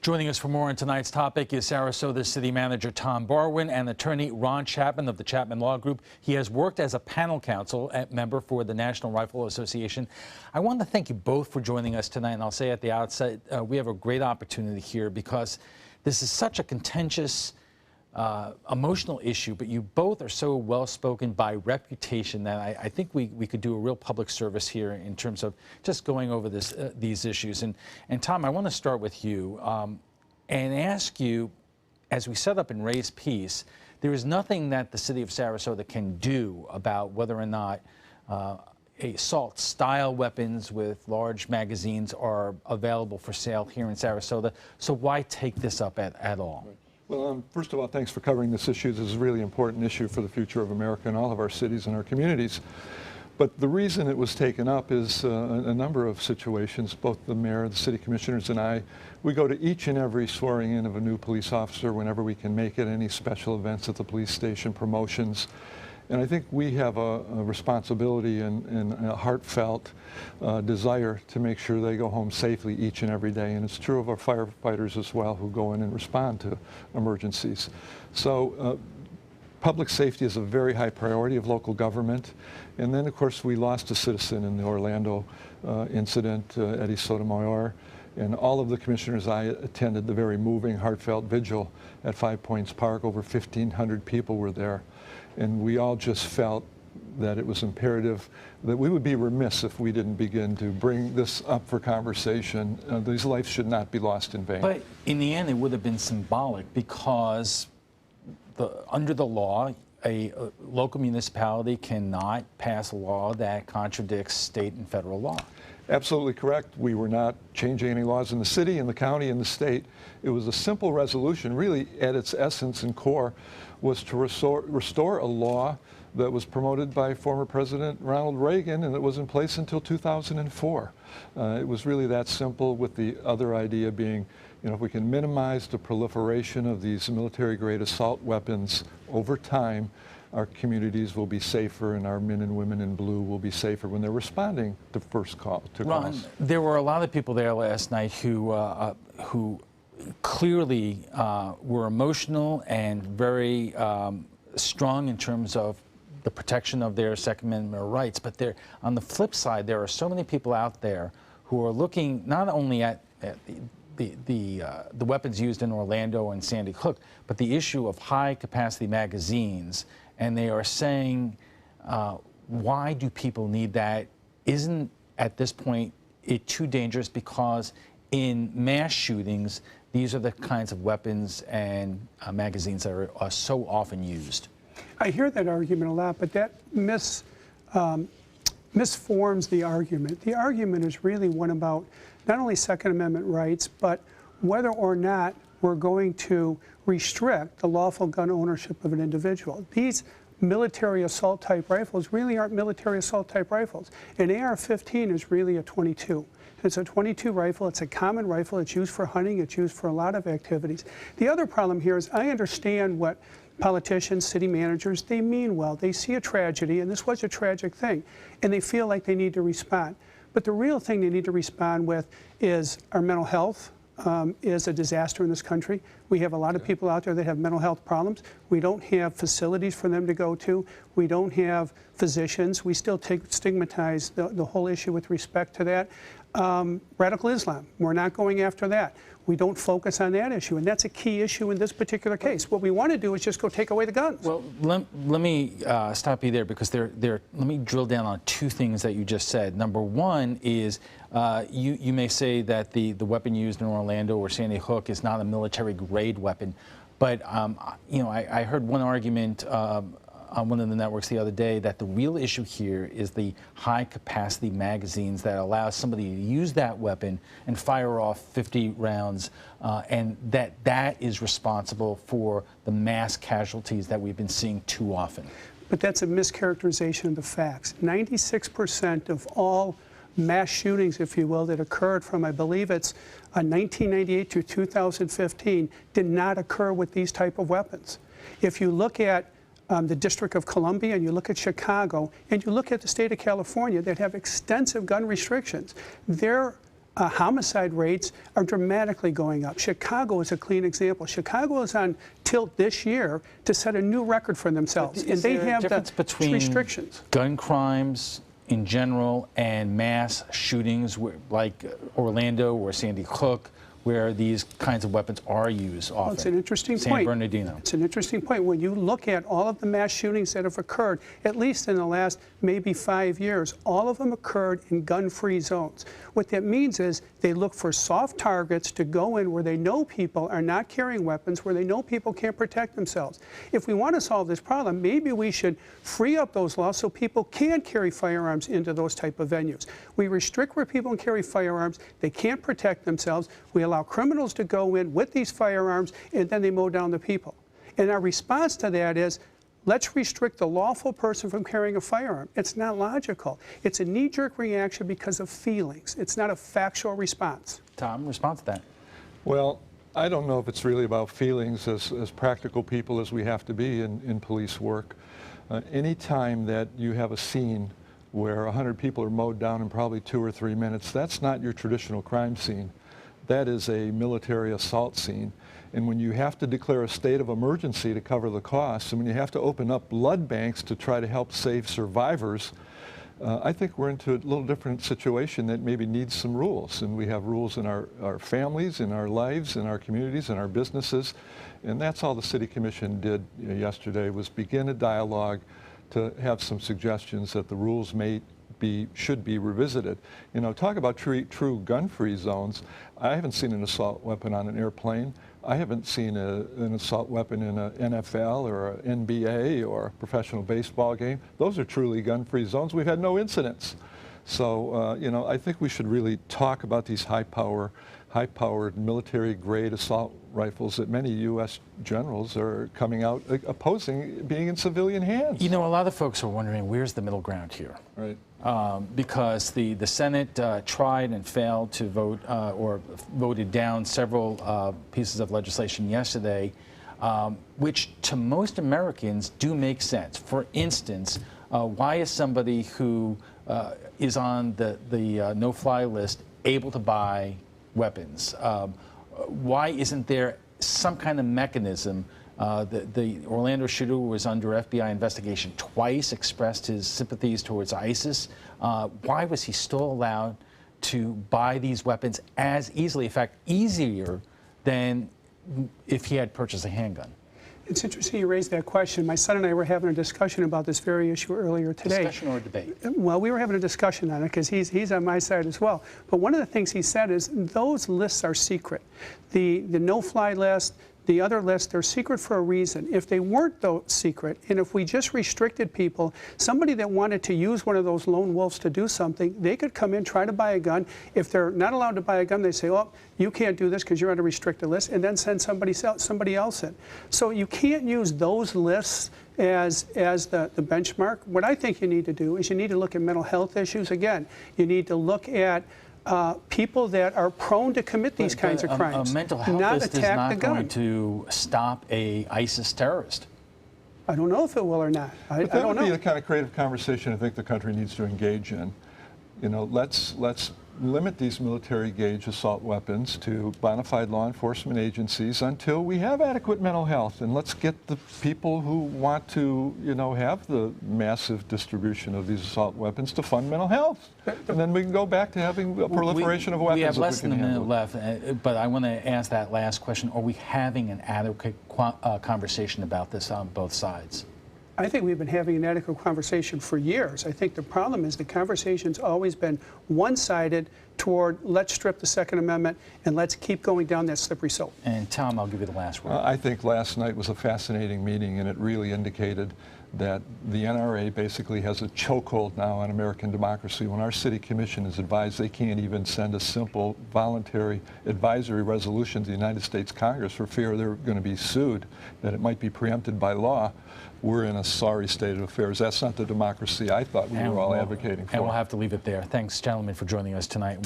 Joining us for more on tonight's topic is Sarasota City Manager Tom Barwin and attorney Ron Chapman of the Chapman Law Group. He has worked as a panel counsel member for the National Rifle Association. I want to thank you both for joining us tonight, and I'll say at the outset, we have a great opportunity here because this is such a contentious, emotional issue, but you both are so well-spoken by reputation that I think we could do a real public service here in terms of just going over these issues. And Tom, I want to start with you and ask you, as we set up and raise peace, there is nothing that the city of Sarasota can do about whether or not assault-style weapons with large magazines are available for sale here in Sarasota. So why take this up at all? Well, first of all, thanks for covering this issue. This is a really important issue for the future of America and all of our cities and our communities. But the reason it was taken up is a number of situations. Both the mayor, the city commissioners, and I, we go to each and every swearing in of a new police officer whenever we can make it, any special events at the police station, promotions. And I think we have a responsibility and a heartfelt desire to make sure they go home safely each and every day. And it's true of our firefighters as well, who go in and respond to emergencies. So public safety is a very high priority of local government. And then, of course, we lost a citizen in the Orlando incident, Eddie Sotomayor. And all of the commissioners I attended the very moving, heartfelt vigil at Five Points Park. Over 1,500 people were there. And we all just felt that it was imperative that we would be remiss if we didn't begin to bring this up for conversation. These lives should not be lost in vain. But in the end, it would have been symbolic because under the law, a local municipality cannot pass a law that contradicts state and federal law. Absolutely correct. We were not changing any laws in the city, in the county, in the state. It was a simple resolution, really at its essence and core, was to restore a law that was promoted by former President Ronald Reagan, and it was in place until 2004. It was really that simple, with the other idea being, if we can minimize the proliferation of these military-grade assault weapons over time, our communities will be safer, and our men and women in blue will be safer when they're responding to first call. Ron, there were a lot of people there last night who clearly were emotional and very strong in terms of the protection of their Second Amendment rights. But on the flip side, there are so many people out there who are looking not only at the weapons used in Orlando and Sandy Hook, but the issue of high-capacity magazines. And they are saying, why do people need that? Isn't, at this point, it too dangerous? Because in mass shootings, these are the kinds of weapons and magazines that are so often used. I hear that argument a lot, but that misforms the argument. The argument is really one about not only Second Amendment rights, but whether or not we're going to restrict the lawful gun ownership of an individual. These military assault type rifles really aren't military assault type rifles. An AR-15 is really a .22. It's a .22 rifle. It's a common rifle. It's used for hunting. It's used for a lot of activities. The other problem here is I understand what politicians, city managers, they mean well. They see a tragedy, and this was a tragic thing, and they feel like they need to respond. But the real thing they need to respond with is our mental health. Is a disaster in this country. We have a lot of people out there that have mental health problems. We don't have facilities for them to go to. We don't have physicians. We still stigmatize the whole issue with respect to that. Radical Islam, we're not going after that. We don't focus on that issue, and that's a key issue in this particular case. What we want to do is just go take away the guns. Well, let me stop you there, because let me drill down on two things that you just said. Number one is you may say that the weapon used in Orlando or Sandy Hook is not a military-grade weapon, but I heard one argument on one of the networks the other day that the real issue here is the high-capacity magazines that allow somebody to use that weapon and fire off 50 rounds, and that is responsible for the mass casualties that we've been seeing too often. But that's a mischaracterization of the facts. 96% of all mass shootings, if you will, that occurred from, I believe it's 1998 to 2015, did not occur with these type of weapons. If you look at the District of Columbia, and you look at Chicago, and you look at the state of California that have extensive gun restrictions, their homicide rates are dramatically going up. Chicago is a clean example. Chicago is on tilt this year to set a new record for themselves, and they have the restrictions. Gun crimes in general and mass shootings like Orlando or Sandy Hook, where these kinds of weapons are used often? Well, it's an interesting San point. Bernardino. It's an interesting point. When you look at all of the mass shootings that have occurred, at least in the last maybe 5 years, all of them occurred in gun-free zones. What that means is they look for soft targets to go in where they know people are not carrying weapons, where they know people can't protect themselves. If we want to solve this problem, maybe we should free up those laws so people can carry firearms into those type of venues. We restrict where people can carry firearms. They can't protect themselves. We allow criminals to go in with these firearms, and then they mow down the people. And our response to that is, let's restrict the lawful person from carrying a firearm. It's not logical. It's a knee-jerk reaction because of feelings. It's not a factual response. Tom, respond to that. Well, I don't know if it's really about feelings as practical people as we have to be in police work. Any time that you have a scene where 100 people are mowed down in probably 2 or 3 minutes, that's not your traditional crime scene. That is a military assault scene. And when you have to declare a state of emergency to cover the costs, and when you have to open up blood banks to try to help save survivors, I think we're into a little different situation that maybe needs some rules. And we have rules in our families, in our lives, in our communities, in our businesses. And that's all the City Commission did yesterday, was begin a dialogue to have some suggestions that the rules should be revisited. You know, talk about true gun-free zones. I haven't seen an assault weapon on an airplane. I haven't seen an assault weapon in an NFL or an NBA or a professional baseball game. Those are truly gun-free zones. We've had no incidents. So, you know, I think we should really talk about these high-powered military-grade assault rifles that many U.S. generals are coming out opposing being in civilian hands. You know, a lot of folks are wondering, where's the middle ground here? Right. Because the Senate tried and failed to vote or voted down several pieces of legislation yesterday, which to most Americans do make sense. For instance, why is somebody who is on the no-fly list able to buy weapons? Why isn't there some kind of mechanism? The Orlando shooter was under FBI investigation twice, expressed his sympathies towards ISIS. Why was he still allowed to buy these weapons as easily, in fact, easier than if he had purchased a handgun? It's interesting you raised that question. My son and I were having a discussion about this very issue earlier today. Discussion or debate? Well, we were having a discussion on it because he's on my side as well. But one of the things he said is those lists are secret. The no-fly list, the other lists, they're secret for a reason. If they weren't though secret, and if we just restricted people, somebody that wanted to use one of those lone wolves to do something, they could come in, try to buy a gun. If they're not allowed to buy a gun, they say, oh, you can't do this because you're on a restricted list, and then send somebody else in. So you can't use those lists as the benchmark. What I think you need to do is you need to look at mental health issues. Again, you need to look at people that are prone to commit these kinds of crimes. A mental health list is not going to stop a ISIS terrorist. I don't know if it will or not. I don't know. That would be the kind of creative conversation I think the country needs to engage in. You know, let's limit these military-gauge assault weapons to bona fide law enforcement agencies until we have adequate mental health. And let's get the people who want to, you know, have the massive distribution of these assault weapons to fund mental health. And then we can go back to having a proliferation of weapons. We have less than a minute left, but I want to ask that last question. Are we having an adequate conversation about this on both sides? I think we've been having an adequate conversation for years. I think the problem is the conversation's always been one-sided toward let's strip the Second Amendment and let's keep going down that slippery slope. And Tom, I'll give you the last word. I think last night was a fascinating meeting, and it really indicated that the NRA basically has a chokehold now on American democracy. When our city commission is advised they can't even send a simple voluntary advisory resolution to the United States Congress for fear they're going to be sued, that it might be preempted by law, we're in a sorry state of affairs. That's not the democracy I thought we were all advocating for. And we'll have to leave it there. Thanks, gentlemen, for joining us tonight.